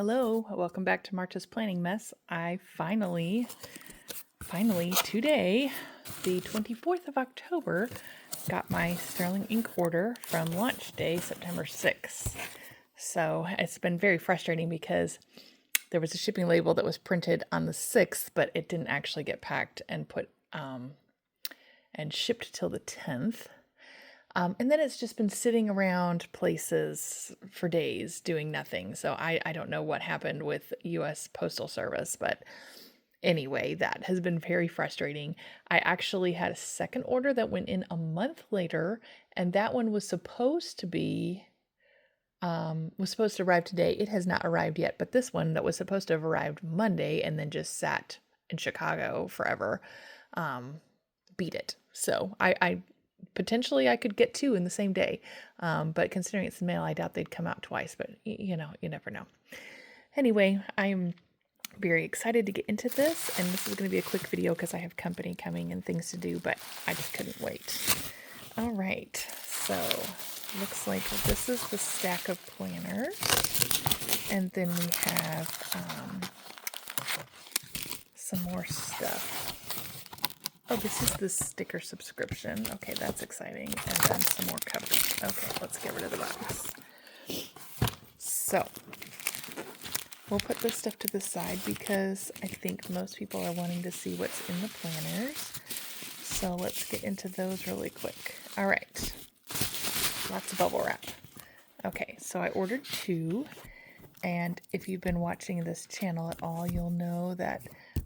Hello, welcome back to Marta's Planning Mess. I finally today, the 24th of October, got my Sterling ink order from launch day, September 6th. So it's been very frustrating because there was a shipping label that was printed on the 6th, but it didn't actually get packed and put and shipped till the 10th. And then it's just been sitting around places for days doing nothing. So I don't know what happened with US Postal Service, but anyway, that has been very frustrating. I actually had a second order that went in a month later, and that one was supposed to arrive today. It has not arrived yet, but this one that was supposed to have arrived Monday and then just sat in Chicago forever, beat it. So I potentially I could get two in the same day. But considering it's mail, I doubt they'd come out twice, but you never know. Anyway, I'm very excited to get into this, and this is going to be a quick video because I have company coming and things to do, but I just couldn't wait. All right, so looks like this is the stack of planners, and then we have some more stuff. Oh, this is the sticker subscription. Okay, that's exciting. And then some more covers. Okay, let's get rid of the box. So, we'll put this stuff to the side because I think most people are wanting to see what's in the planners. So let's get into those really quick. All right, lots of bubble wrap. Okay, so I ordered two. And if you've been watching this channel at all, you'll know that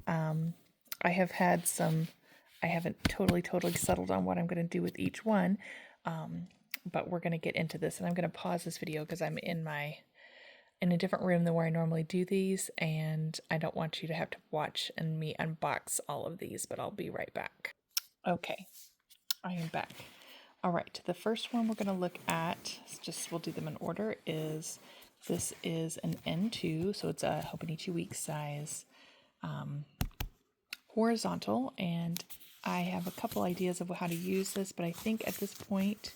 I have had some... I haven't totally settled on what I'm going to do with each one, but we're going to get into this, and I'm going to pause this video because I'm in a different room than where I normally do these, and I don't want you to have to watch and me unbox all of these, but I'll be right back. Okay, I am back. All right, the first one we're going to look at, we'll do them in order, this is an N2, so it's a Hobonichi Week size horizontal, and I have a couple ideas of how to use this, but I think at this point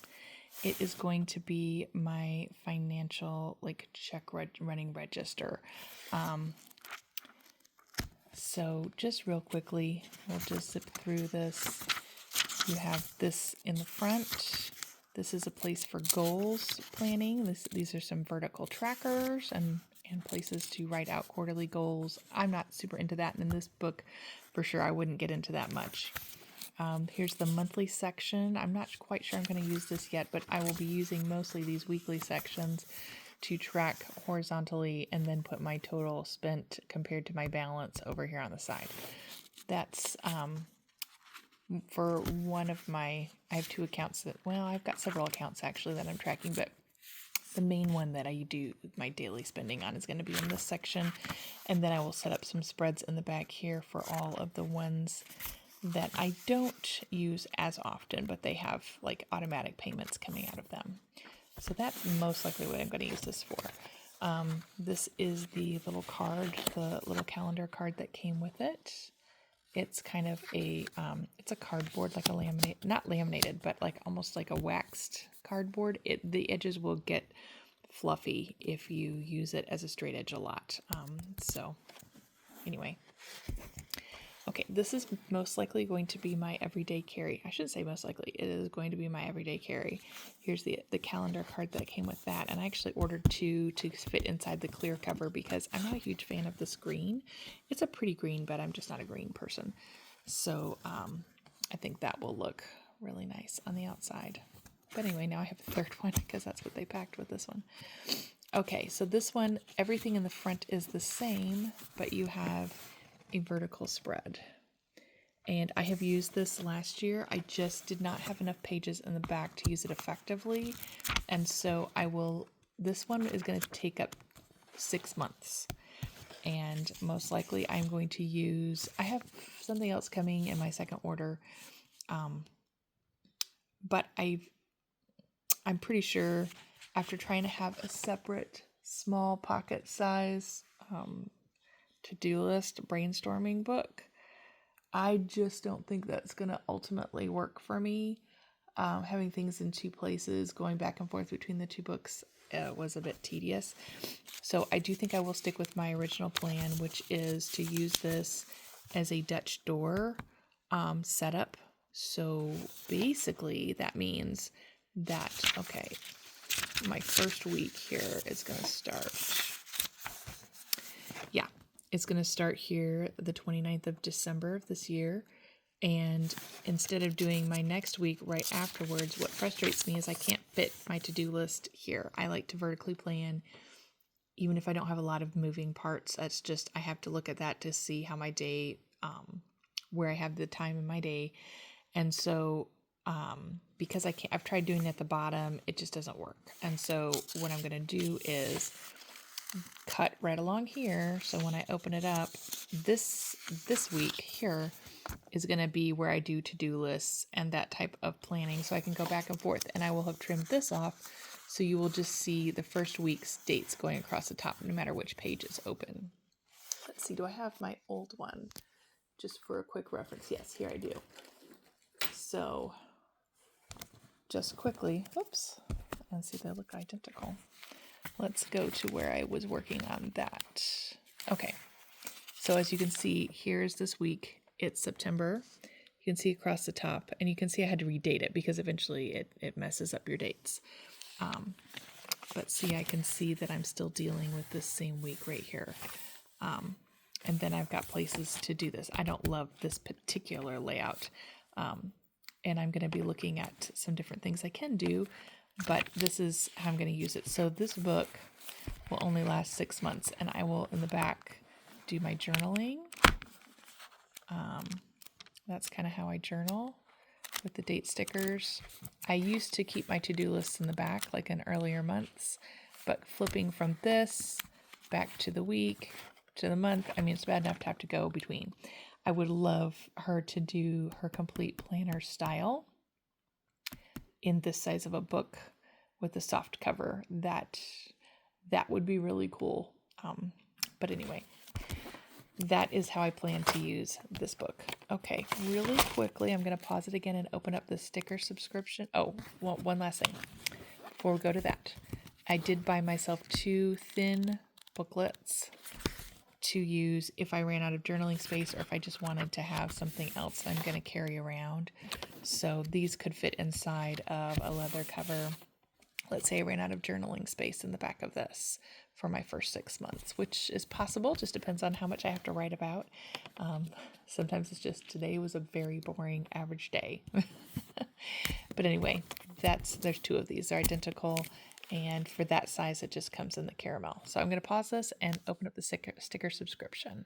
it is going to be my financial check running register. So just real quickly, we'll just zip through this. You have this in the front. This is a place for goals planning. These are some vertical trackers and places to write out quarterly goals. I'm not super into that, and in this book, for sure, I wouldn't get into that much. Here's the monthly section. I'm not quite sure I'm going to use this yet, but I will be using mostly these weekly sections to track horizontally and then put my total spent compared to my balance over here on the side. That's for one of my... I have two accounts I've got several accounts actually that I'm tracking, but the main one that I do my daily spending on is going to be in this section, and then I will set up some spreads in the back here for all of the ones that I don't use as often, but they have automatic payments coming out of them. So that's most likely what I'm going to use this for. This is the little card, the little calendar card that came with it. It's kind of it's a cardboard, like a not laminated, but almost like a waxed cardboard. The edges will get fluffy if you use it as a straight edge a lot. So anyway. Okay, this is most likely going to be my everyday carry. I shouldn't say most likely. It is going to be my everyday carry. Here's the calendar card that came with that. And I actually ordered two to fit inside the clear cover because I'm not a huge fan of this green. It's a pretty green, but I'm just not a green person. So I think that will look really nice on the outside. But anyway, now I have a third one because that's what they packed with this one. Okay, so this one, everything in the front is the same, but you have a vertical spread, and I have used this last year. I just did not have enough pages in the back to use it effectively, and so this one is going to take up 6 months, and most likely I'm going to use... I have something else coming in my second order, but I'm pretty sure after trying to have a separate small pocket size to-do list brainstorming book, I just don't think that's going to ultimately work for me. Having things in two places, going back and forth between the two books, was a bit tedious. So I do think I will stick with my original plan, which is to use this as a Dutch door setup. So basically that means that, okay, my first week here is going to start. Yeah, it's going to start here the 29th of December of this year. And instead of doing my next week right afterwards, what frustrates me is I can't fit my to-do list here. I like to vertically plan, even if I don't have a lot of moving parts. That's just, I have to look at that to see how my day, where I have the time in my day. And so, because I've tried doing it at the bottom, it just doesn't work. And so what I'm going to do is cut right along here. So when I open it up, this week here is going to be where I do to-do lists and that type of planning. So I can go back and forth, and I will have trimmed this off. So you will just see the first week's dates going across the top, no matter which page is open. Let's see, do I have my old one? Just for a quick reference. Yes, here I do. So just quickly, oops, and see, they look identical. Let's go to where I was working on that. Okay, so as you can see, here's this week. It's September. You can see across the top, and you can see I had to redate it because eventually it messes up your dates. But see, I can see that I'm still dealing with this same week right here. And then I've got places to do this. I don't love this particular layout. And I'm going to be looking at some different things I can do, but this is how I'm going to use it. So this book will only last 6 months, and I will, in the back, do my journaling. That's kind of how I journal, with the date stickers. I used to keep my to-do lists in the back, like in earlier months, but flipping from this back to the week, to the month, I mean, it's bad enough to have to go between. I would love her to do her complete planner style in this size of a book with a soft cover. That would be really cool. But anyway, that is how I plan to use this book. Okay, really quickly, I'm going to pause it again and open up the sticker subscription. Oh, well, one last thing before we go to that. I did buy myself 2 thin booklets to use if I ran out of journaling space, or if I just wanted to have something else I'm going to carry around. So these could fit inside of a leather cover. Let's say I ran out of journaling space in the back of this for my first 6 months, which is possible, just depends on how much I have to write about. Sometimes it's just, today was a very boring average day. But anyway, there's 2 of these. They're identical. And for that size, it just comes in the caramel. So I'm going to pause this and open up the sticker subscription.